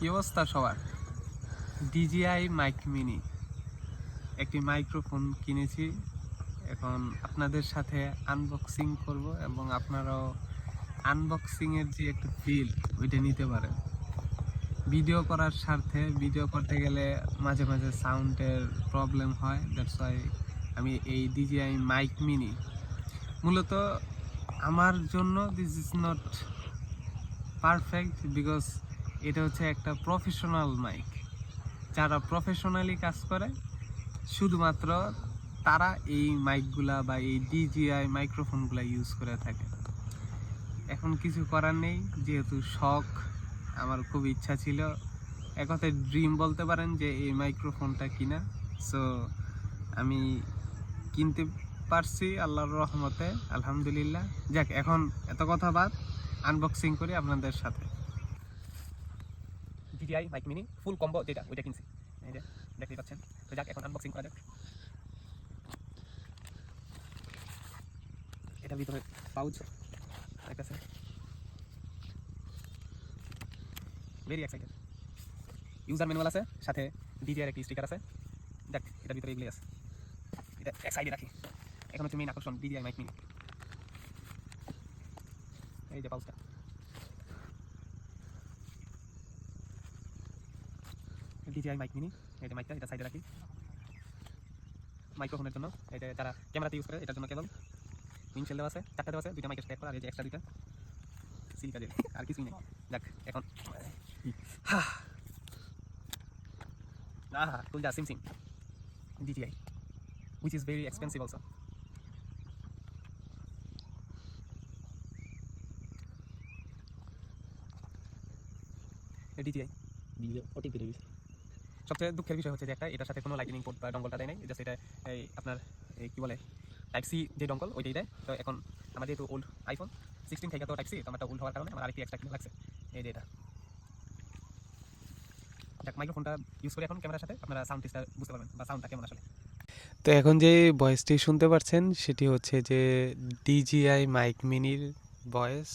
কি অবস্থা সবার? DJI মাইক মিনি একটি মাইক্রোফোন কিনেছি। এখন আপনাদের সাথে আনবক্সিং করব এবং আপনারাও আনবক্সিং এর যে একটা ফিল ওইটা নিতে পারেন। ভিডিও করার স্বার্থে ভিডিও করতে গেলে মাঝে মাঝে সাউন্ডের প্রবলেম হয়, দ্যাটস ওয়াই আমি এই DJI মাইক মিনি মূলত আমার জন্য this is not perfect because এটা হচ্ছে একটা প্রফেশনাল মাইক। যারা প্রফেশনালি কাজ করে শুধুমাত্র তারা এই মাইকগুলা বা এই DJI মাইক্রোফোনগুলা ইউজ করে থাকে। এখন কিছু করার নেই, যেহেতু শখ, আমার খুব ইচ্ছা ছিল, এক কথায় ড্রিম বলতে পারেন যে এই মাইক্রোফোনটা কিনা। সো আমি কিনতে পারছি আল্লাহর রহমতে, আলহামদুলিল্লাহ। যাক, এখন এত কথা বাদ, আনবক্সিং করি আপনাদের সাথে। DJI mic mini full combo যেটা, ওইটা কিনছি, এই যে দেখতেই পাচ্ছেন। তো যাক, এখন আনবক্সিং করা যাক। এটার ভিতরে পাউচ একটা আছে, ভেরি এক্সাইটেড। ইউজার ম্যানুয়াল আছে, সাথে DJI এর একটি স্টিকার আছে। দেখ, এটার ভিতরে এগুলি আছে, এটা এক সাইডে রাখি। এখন হচ্ছে মেইন আকর্ষণ DJI মাইক মিনি। এই যে পাউচটা, DJI মাইক মিনি। এই যে মাইকটা, এটা সাইডে রাখি মাইক্রোফোনের জন্য। এটা যারা ক্যামেরাতে ইউজ করে এটার জন্য কেবল উইন্ডশেল দেওয়া আছে, চারটা দেওয়া আছে, দুইটা মাইকের স্ট্যাক করা, আর এই যে এক্সট্রা দুইটা সিলিকা জেল, আর কিছুই নেই। যাক, এখন cool the Sim DJI, which is very expensive also. DJI সবচেয়ে দুঃখের বিষয় হচ্ছে যে একটা, এটার সাথে কোনো লাইটিনিং পোর্ট বা ডঙ্গলটা দেয় নাই। জাস্ট এটা এই আপনার এই কি বলে টাইপ সি যে ডঙ্গল ওইটাই দেয়। তো এখন আমার যেহেতু ওল্ড iPhone 16 থেকে তো টাইপ সি, তো আমারটা ওল্ড হওয়ার কারণে আমার আরেকটি এক্সট্রা কিনা লাগছে। এই যে এটা, যাক, মাইক্রোফোনটা ইউজ করে এখন ক্যামেরার সাথে আপনারা সাউন্ড টেস্টটা বুঝতে পারবেন বা সাউন্ডটা কেমন আসলে। তো এখন যে ভয়েসটি শুনতে পাচ্ছেন সেটি হচ্ছে যে DJI মাইক মিনির ভয়েস।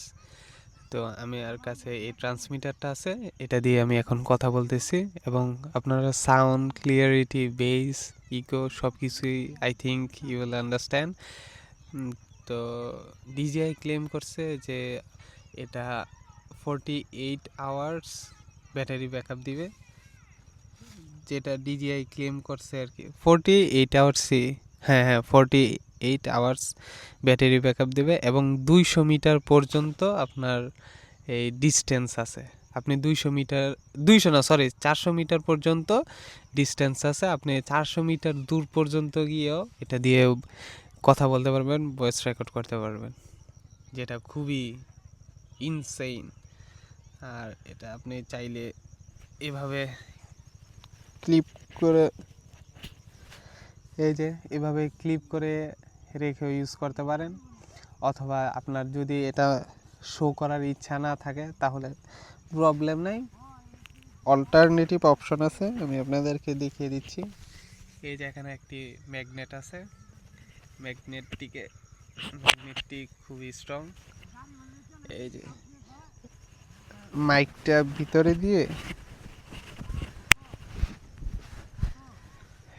তো আমি আর কাছে এই ট্রান্সমিটারটা আছে, এটা দিয়ে আমি এখন কথা বলতেছি এবং আপনারা সাউন্ড ক্লিয়ারিটি, বেস, ইকো সব কিছুই I think you will understand. তো DJI ক্লেম করছে যে এটা 48 আওয়ার্স ব্যাটারি ব্যাকআপ দিবে, যেটা DJI ক্লেম করছে আর কি। 48 আওয়ার্সই, হ্যাঁ 48 আওয়ার্স ব্যাটারি ব্যাকআপ দেবে এবং 200 মিটার পর্যন্ত আপনার এই ডিস্টেন্স আছে। আপনি 200 মিটার, 200 না সরি 400 মিটার পর্যন্ত ডিস্টেন্স আছে। আপনি 400 মিটার দূর পর্যন্ত গিয়েও এটা দিয়ে কথা বলতে পারবেন, ভয়েস রেকর্ড করতে পারবেন, যেটা খুবই ইনসেইন। আর এটা আপনি চাইলে এভাবে ক্লিপ করে, এই যে এভাবে ক্লিপ করে রেখে ইউজ করতে পারেন, অথবা আপনার যদি এটা শো করার ইচ্ছা না থাকে তাহলে প্রবলেম নাই, অল্টারনেটিভ অপশন আছে, আমি আপনাদেরকে দেখিয়ে দিচ্ছি। এই যে এখানে একটি ম্যাগনেট আছে, ম্যাগনেটটি খুবই স্ট্রং। এই যে মাইকটা ভিতরে দিয়ে,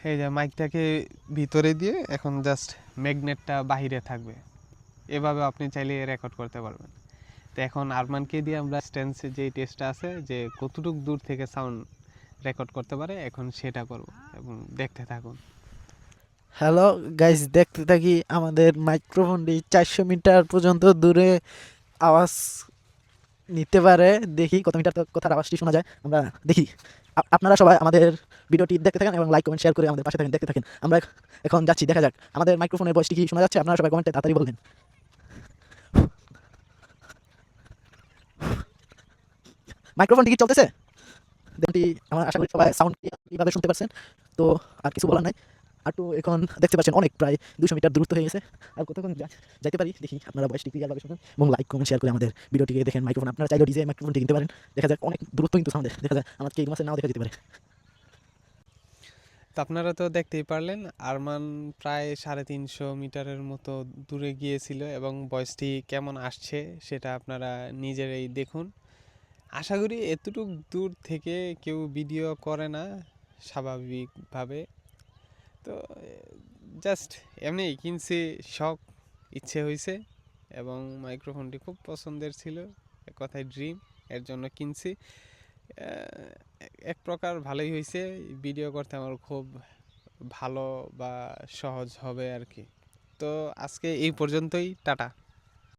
এই যে মাইকটাকে ভিতরে দিয়ে এখন জাস্ট ম্যাগনেটটা বাহিরে থাকবে, এভাবে আপনি চাইলে রেকর্ড করতে পারবেন। তো এখন আরমানকে দিয়ে আমরা স্ট্যান্সে যে টেস্টটা আছে যে কতটুকু দূর থেকে সাউন্ড রেকর্ড করতে পারে, এখন সেটা করব এবং দেখতে থাকুন। হ্যালো গাইস, দেখতে থাকি আমাদের মাইক্রোফোনটি 400 মিটার পর্যন্ত দূরে আওয়াজ নিতে পারে। দেখি কত মিটার কথার আওয়াজটি শোনা যায়, আমরা দেখি। আপনারা সবাই আমাদের ভিডিওটি দেখতে থাকেন এবং লাইক কমেন্ট শেয়ার করে আমাদের পাশে থাকেন, দেখতে থাকেন। আমরা এখন যাচ্ছি, দেখা যাক আমাদের মাইক্রোফোনের ভয়েসটি কি শোনা যাচ্ছে। আপনারা সবাই কমেন্টে তাড়াতাড়ি বলবেন। মাইক্রোফোনটি কি চলতেছে? দেখুনটি, আমার আশা করি সবাই সাউন্ড কীভাবে শুনতে পাচ্ছেন। তো আর কিছু বলার নাই। আর তো এখন দেখতে পাচ্ছেন অনেক, প্রায় 200 মিটার দূরত্ব হয়ে গেছে। আর কতক্ষণ যাইতে পারি দেখি। আপনারা ভয়েসটি ক্লিয়ারভাবে শুনেন এবং লাইক কমেন্ট শেয়ার করে আমাদের ভিডিওটিকে দেখেন। মাইক্রোফোন আপনারা চাইলেও DJI মাইক্রোফোনটি কিনতে পারেন। দেখা যাক, অনেক দূরত্ব কিন্তু সাউন্ডে, দেখা যায় আমাকে এই মাসে নাও দেখা যেতে পারে। তো আপনারা তো দেখতেই পারলেন, আরমান প্রায় 350 মিটারের মতো দূরে গিয়েছিল এবং ভয়েসটি কেমন আসছে সেটা আপনারা নিজেরাই দেখুন। আশা করি এতটুক দূর থেকে কেউ ভিডিও করে না স্বাভাবিকভাবে। তো জাস্ট এমনি কিনছি, শখ, ইচ্ছে হয়েছে এবং মাইক্রোফোনটি খুব পছন্দের ছিল, এক কথায় ড্রিম, এর জন্য কিনছি। এক প্রকার ভালোই হয়েছে, ভিডিও করতে আমার খুব ভালো বা সহজ হবে আর কি। তো আজকে এই পর্যন্তই, টাটা।